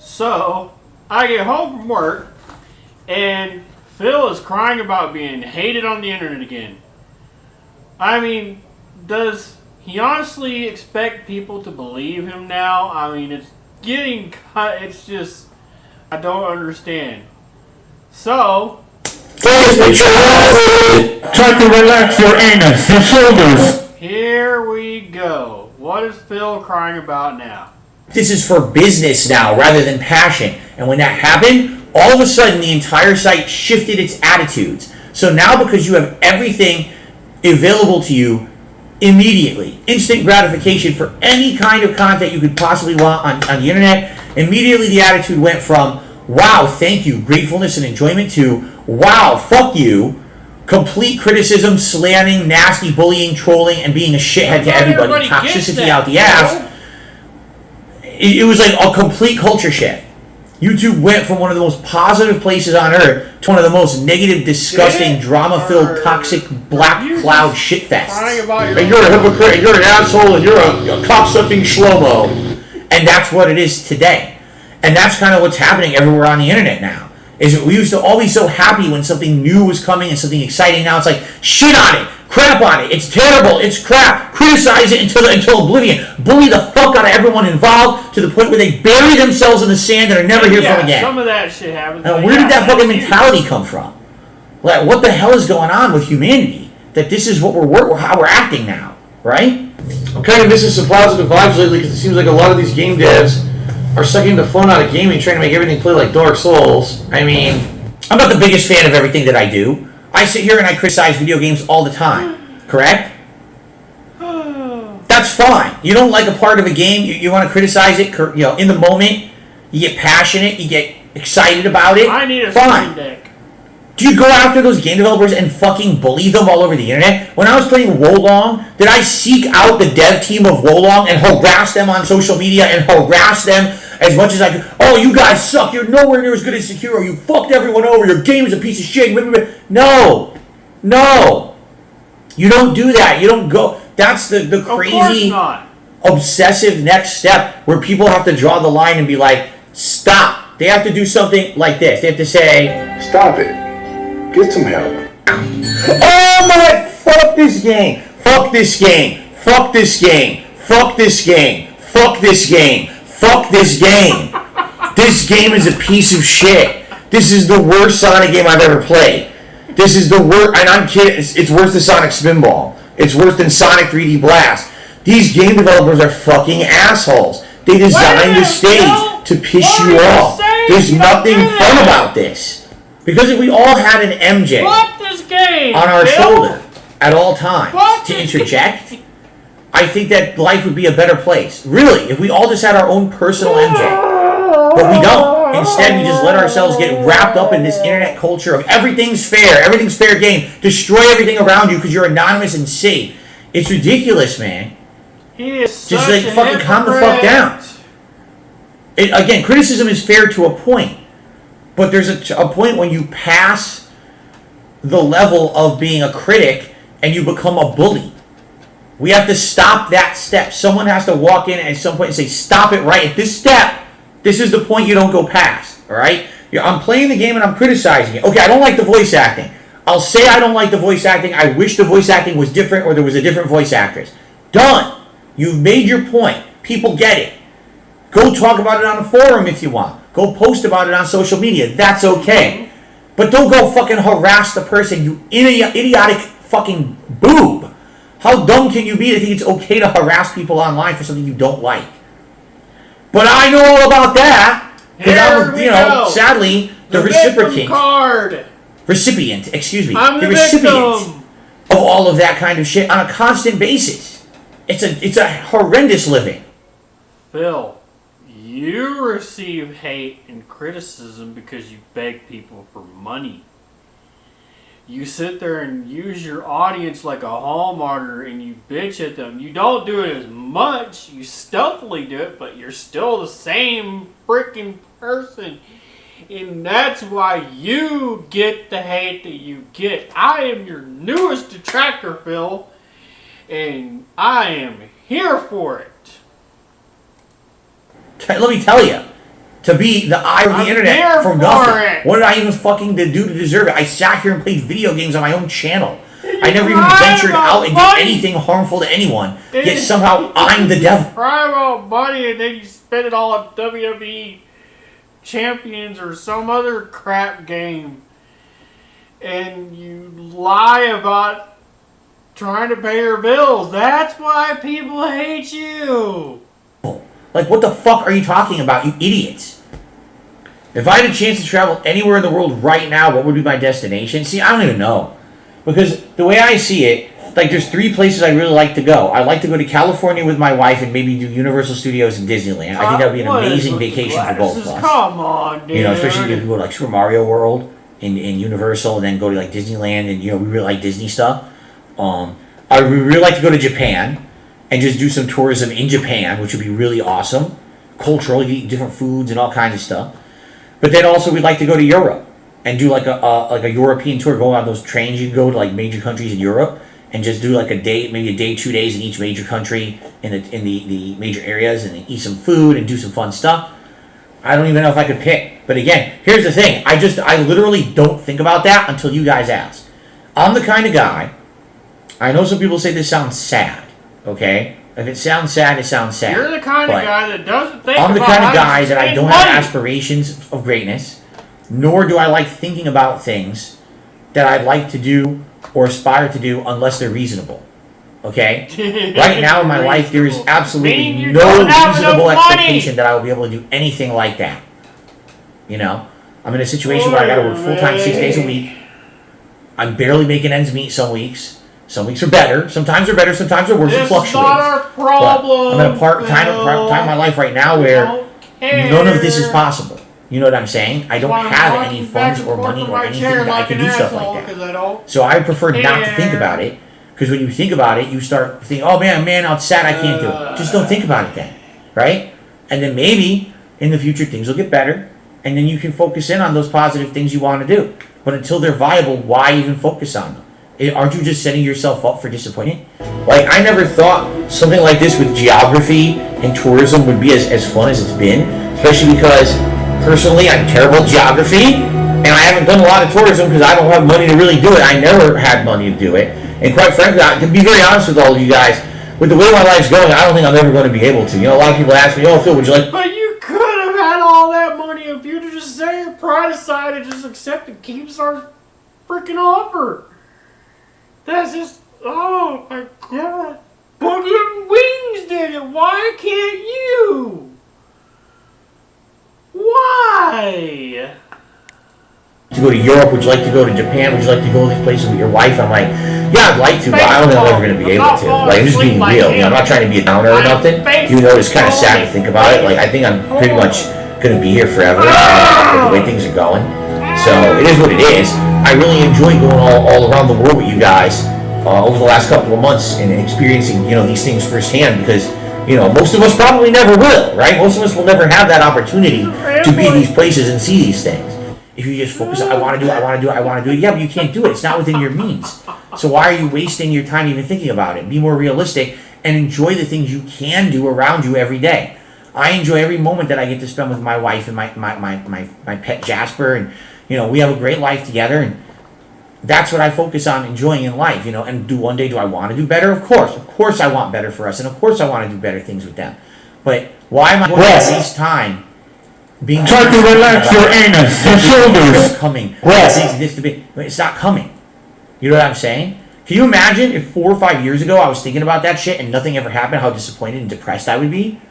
So, I get home from work, and Phil is crying about being hated on the internet again. I mean, does he honestly expect people to believe him now? I mean, it's getting cut. It's just, I don't understand. So, try to relax your anus, your shoulders. Here we go. What is Phil crying about now? This is for business now rather than passion. And when that happened, all of a sudden the entire site shifted its attitudes. So now because you have everything available to you immediately, instant gratification for any kind of content you could possibly want on the internet, immediately the attitude went from, wow, thank you, gratefulness and enjoyment, to, wow, fuck you, complete criticism, slamming, nasty, bullying, trolling, and being a shithead to everybody, toxicity out the ass. It was like a complete culture shift. YouTube went from one of the most positive places on earth to one of the most negative, disgusting, drama-filled, toxic, black cloud shitfests. And you're a hypocrite, and you're an asshole, and you're a cock-sucking schlomo. And that's what it is today. And that's kind of what's happening everywhere on the internet now. Is we used to all be so happy when something new was coming and something exciting. Now it's like, shit on it, crap on it, it's terrible, it's crap, criticize it until oblivion, bully the fuck out of everyone involved to the point where they bury themselves in the sand and are never heard from again. Some of that shit happens. And where did that fucking mentality come from? Like, what the hell is going on with humanity? That this is what how we're acting now, right? I'm kind of missing some positive vibes lately because it seems like a lot of these game devs are sucking the fun out of gaming, trying to make everything play like Dark Souls. I mean, I'm not the biggest fan of everything that I do. I sit here and I criticize video games all the time, correct? That's fine. You don't like a part of a game, you want to criticize it, in the moment, you get passionate, you get excited about it. I need a fine. Steam Deck. Do you go after those game developers and fucking bully them all over the internet? When I was playing Wolong, did I seek out the dev team of Wolong and harass them on social media and harass them as much as I could? Oh, you guys suck. You're nowhere near as good as Sekiro. You fucked everyone over. Your game is a piece of shit. No. You don't do that. You don't go. That's the crazy, obsessive next step where people have to draw the line and be like, stop. They have to do something like this. They have to say, stop it. Get some help. Oh my, fuck this game. Fuck this game. Fuck this game. Fuck this game. Fuck this game. Fuck this game. This game is a piece of shit. This is the worst Sonic game I've ever played. This is the worst, and I'm kidding, it's worse than Sonic Spinball. It's worse than Sonic 3D Blast. These game developers are fucking assholes. They designed the stage to piss you off. There's nothing fun about this. Because if we all had an MJ on our shoulder at all times to interject, I think that life would be a better place. Really, if we all just had our own personal MJ. But we don't. Instead, we just let ourselves get wrapped up in this internet culture of everything's fair game, destroy everything around you because you're anonymous and safe. It's ridiculous, man. He is just such like fucking calm the fuck down. Again, criticism is fair to a point. But there's a point when you pass the level of being a critic and you become a bully. We have to stop that step. Someone has to walk in at some point and say, stop it right at this step. This is the point you don't go past, all right? I'm playing the game and I'm criticizing it. Okay, I don't like the voice acting. I'll say I don't like the voice acting. I wish the voice acting was different or there was a different voice actress. Done. You've made your point. People get it. Go talk about it on a forum if you want. Go post about it on social media. That's okay. But don't go fucking harass the person, you idiotic fucking boob. How dumb can you be to think it's okay to harass people online for something you don't like? But I know all about that. Because I'm, sadly, the recipient, excuse me. I'm the recipient of all of that kind of shit on a constant basis. It's a horrendous living. Phil. You receive hate and criticism because you beg people for money. You sit there and use your audience like a hall monitor and you bitch at them. You don't do it as much. You stealthily do it, but you're still the same freaking person. And that's why you get the hate that you get. I am your newest detractor, Phil. And I am here for it. Let me tell you, to be the eye of the I'm internet there for for nothing. it. What did I even fucking do to deserve it? I sat here and played video games on my own channel. I never even cry ventured about out and did money. anything harmful to anyone. Yet It- somehow I'm the devil. Cry about money and then you spend it all on WWE Champions or some other crap game. And you lie about trying to pay your bills. That's why people hate you. Like, what the fuck are you talking about, you idiots? If I had a chance to travel anywhere in the world right now, what would be my destination? See, I don't even know. Because the way I see it, like, there's 3 places I really like to go. I'd like to go to California with my wife and maybe do Universal Studios and Disneyland. I think that would be an What is amazing with the vacation for both of glasses? us. Come on, dude. You know, especially if you go to, like, Super Mario World in Universal and then go to, like, Disneyland and, you know, we really like Disney stuff. I would really like to go to Japan and just do some tourism in Japan, which would be really awesome. Cultural, you eat different foods and all kinds of stuff. But then also we'd like to go to Europe and do like a European tour, go on those trains. You go to like major countries in Europe and just do like a day, maybe a day, 2 days in each major country in the major areas and eat some food and do some fun stuff. I don't even know if I could pick. But again, here's the thing. I literally don't think about that until you guys ask. I'm the kind of guy, I know some people say this sounds sad, okay? If it sounds sad, it sounds sad. You're the kind of But guy that doesn't think I'm the about kind how of to guy that I spend don't money. have aspirations of greatness, nor do I like thinking about things that I'd like to do or aspire to do unless they're reasonable. Okay? Right now in my life, there is Meaning absolutely you no don't have reasonable enough money. expectation that I will be able to do anything like that. You know? I'm in a situation where I gotta work full-time 6 days a week. I'm barely making ends meet some weeks. Some weeks are better. Sometimes they're better. Sometimes they're worse. It This is fluctuates. not our problem. But I'm in a part-time in my life right now where none of this is possible. You know what I'm saying? I don't have any funds or money or anything that I can do stuff like that. So I prefer not to think about it, because when you think about it, you start thinking, oh man, I'm sad, I can't do it. Just don't think about it then, right? And then maybe in the future things will get better, and then you can focus in on those positive things you want to do. But until they're viable, why even focus on them? Aren't you just setting yourself up for disappointment? Like, I never thought something like this with geography and tourism would be as fun as it's been, especially because personally I'm terrible at geography and I haven't done a lot of tourism because I don't have money to really do it. I never had money to do it. And quite frankly, to be very honest with all of you guys, with the way my life's going, I don't think I'm ever going to be able to. You know, a lot of people ask me, oh, Phil, would you like... But you could have had all that money if you just set your pride aside and just accept and keeps our freaking offer. That's just, oh my god. Boogie and Wings did it. Why can't you? Why? to go to Europe? Would you like to go to Japan? Would you like to go to these places with your wife? I'm like, yeah, I'd like to, but I don't think I'm ever going to be able to. Like, I'm just being real. You know, I'm not trying to be a downer or nothing, even though it's kind of sad to think about it. Like, I think I'm pretty much going to be here forever with the way things are going. So, it is what it is. I really enjoy going all around the world with you guys over the last couple of months and experiencing, you know, these things firsthand, because, you know, most of us probably never will, right? Most of us will never have that opportunity to be in these places and see these things. If you just focus on, I want to do it, I want to do it, I want to do it. Yeah, but you can't do it. It's not within your means. So why are you wasting your time even thinking about it? Be more realistic and enjoy the things you can do around you every day. I enjoy every moment that I get to spend with my wife and my pet Jasper, and, you know, we have a great life together, and that's what I focus on enjoying in life, you know. And one day do I want to do better? Of course I want better for us, and of course I want to do better things with them. But why am I going to waste time being try to relax your anus, your shoulders. Coming. Rest. It's not coming. You know what I'm saying? Can you imagine if 4 or 5 years ago I was thinking about that shit and nothing ever happened, how disappointed and depressed I would be?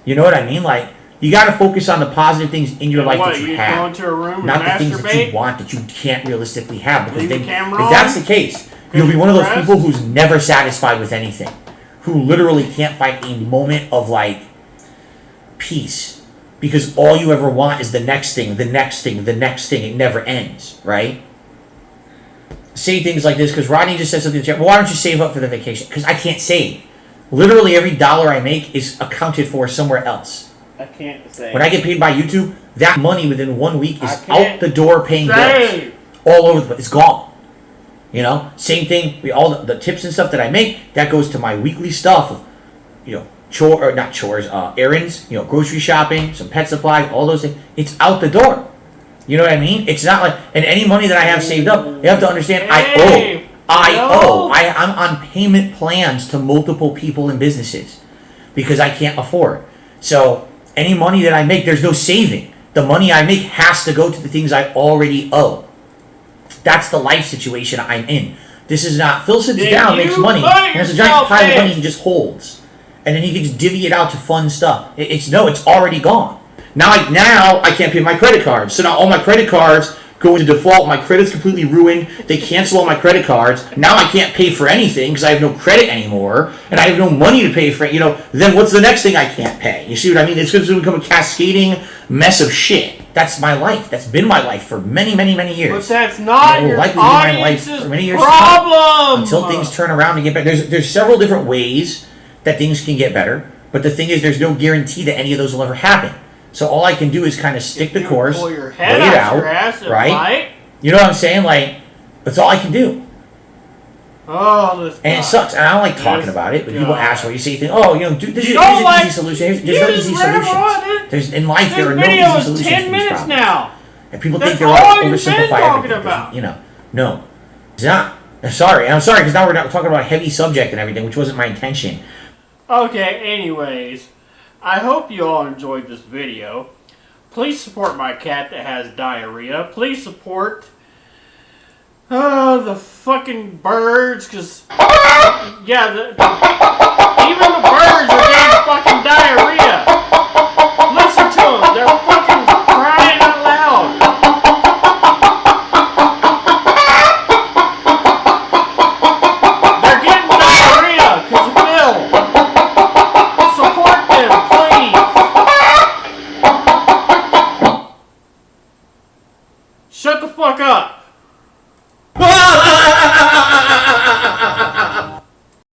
You know what I mean? Like, you got to focus on the positive things in your life that you have, go into a room not and the things that you masturbate? want that you can't realistically have. Because Leave the then, camera if that's on? the case, you'll be one of those Depressed? people who's never satisfied with anything, who literally can't find a moment of, like, peace, because all you ever want is the next thing, the next thing, the next thing. It never ends, right? Say things like this, because Rodney just said something in the chat. Well, why don't you save up for the vacation? Because I can't save. Literally every dollar I make is accounted for somewhere else. I can't say. When I get paid by YouTube, that money within 1 week is I can't out the door paying bills. All over the place. It's gone. You know? Same thing. All the tips and stuff that I make, that goes to my weekly stuff of, you know, errands, grocery shopping, some pet supplies, all those things. It's out the door. You know what I mean? It's not like, and any money that I have saved up, you have to understand, I'm on payment plans to multiple people and businesses because I can't afford. So any money that I make, there's no saving. The money I make has to go to the things I already owe. That's the life situation I'm in. This is not, Phil sits down, makes money, and has a giant pile of money he just holds. And then he can just divvy it out to fun stuff. It's already gone. Now I can't pay my credit cards. So now all my credit cards go into default. My credit's completely ruined. They cancel all my credit cards. Now I can't pay for anything because I have no credit anymore. And I have no money to pay for it. Then what's the next thing I can't pay? You see what I mean? It's going to become a cascading mess of shit. That's my life. That's been my life for many, many, many years. But that's not your audience's problem. Until things turn around and get better. There's several different ways that things can get better. But the thing is, there's no guarantee that any of those will ever happen. So all I can do is kind of stick the course, pull your wait head it out out, your ass and right? fight. You know what I'm saying? Like, that's all I can do. Oh, this And it sucks. And I don't like talking about it, but people ask where you say things. Oh, there's an easy solution. There's no easy solutions. In life, there are no easy solutions to these 10 minutes problems. now. And people That's think they're all all you've been oversimplify talking everything. about. No, it's not. I'm sorry, because now we're not talking about a heavy subject and everything, which wasn't my intention. Okay, anyways, I hope you all enjoyed this video. Please support my cat that has diarrhea. Please support the fucking birds, because, yeah, even the birds are getting fucking diarrhea. Listen to them. They're fucking crying out loud. They're getting diarrhea because of Phil. Support them, please. Shut the fuck up.